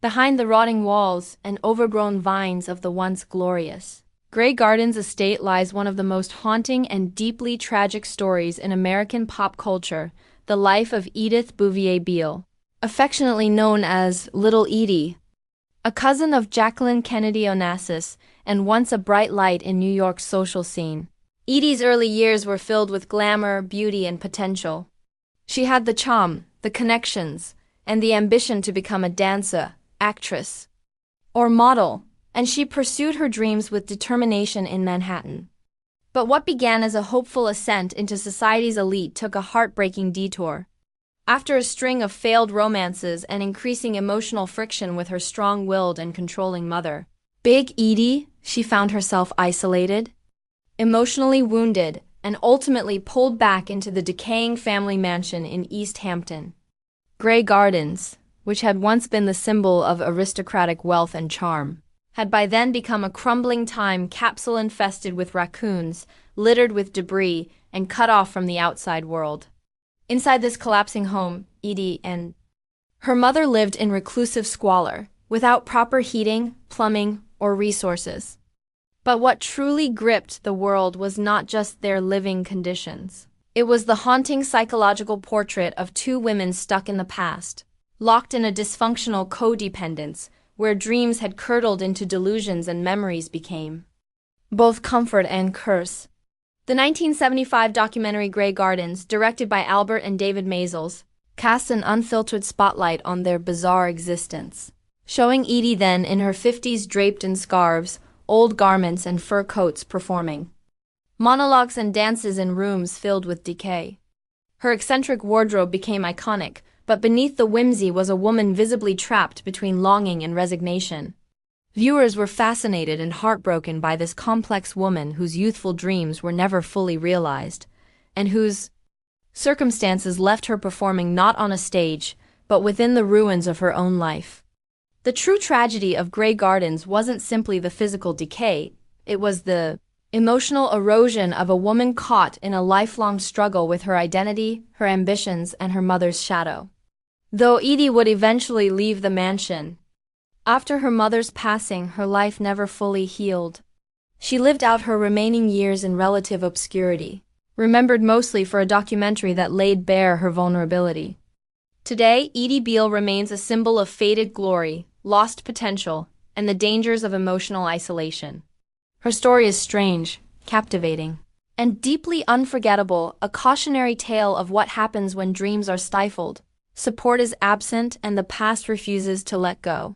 behind the rotting walls and overgrown vines of the once glorious Grey Gardens estate lies one of the most haunting and deeply tragic stories in American pop culture, the life of Edith Beale, affectionately known as Little Edie, a cousin of Jacqueline Kennedy Onassis and once a bright light in New York's social scene. Edie's early years were filled with glamour, beauty, and potential. She had the charm, the connections, and the ambition to become a dancer, actress, or model, and she pursued her dreams with determination in Manhattan. But what began as a hopeful ascent into society's elite took a heartbreaking detour. After a string of failed romances and increasing emotional friction with her strong-willed and controlling mother, Big Edie, she found herself isolated, emotionally wounded, and ultimately pulled back into the decaying family mansion in East Hampton. Grey Gardens, which had once been the symbol of aristocratic wealth and charm, had by then become a crumbling time capsule infested with raccoons, littered with debris, and cut off from the outside world. Inside this collapsing home, Edie and her mother lived in reclusive squalor, without proper heating, plumbing, or resources. But what truly gripped the world was not just their living conditions. It was the haunting psychological portrait of two women stuck in the past, locked in a dysfunctional codependence, where dreams had curdled into delusions and memories became both comfort and curse. The 1975 documentary Grey Gardens, directed by Albert and David Maysles, cast an unfiltered spotlight on their bizarre existence, showing Edie then in her 50s draped in scarves, old garments, and fur coats performing monologues and dances in rooms filled with decay. Her eccentric wardrobe became iconic, but beneath the whimsy was a woman visibly trapped between longing and resignation. Viewers were fascinated and heartbroken by this complex woman whose youthful dreams were never fully realized, and whose circumstances left her performing not on a stage, but within the ruins of her own life. The true tragedy of Grey Gardens wasn't simply the physical decay, it was the emotional erosion of a woman caught in a lifelong struggle with her identity, her ambitions, and her mother's shadow. Though Edie would eventually leave the mansion, after her mother's passing, her life never fully healed. She lived out her remaining years in relative obscurity, remembered mostly for a documentary that laid bare her vulnerability. Today, Edie Beale remains a symbol of faded glory, lost potential, and the dangers of emotional isolation. Her story is strange, captivating, and deeply unforgettable, a cautionary tale of what happens when dreams are stifled, support is absent, and the past refuses to let go.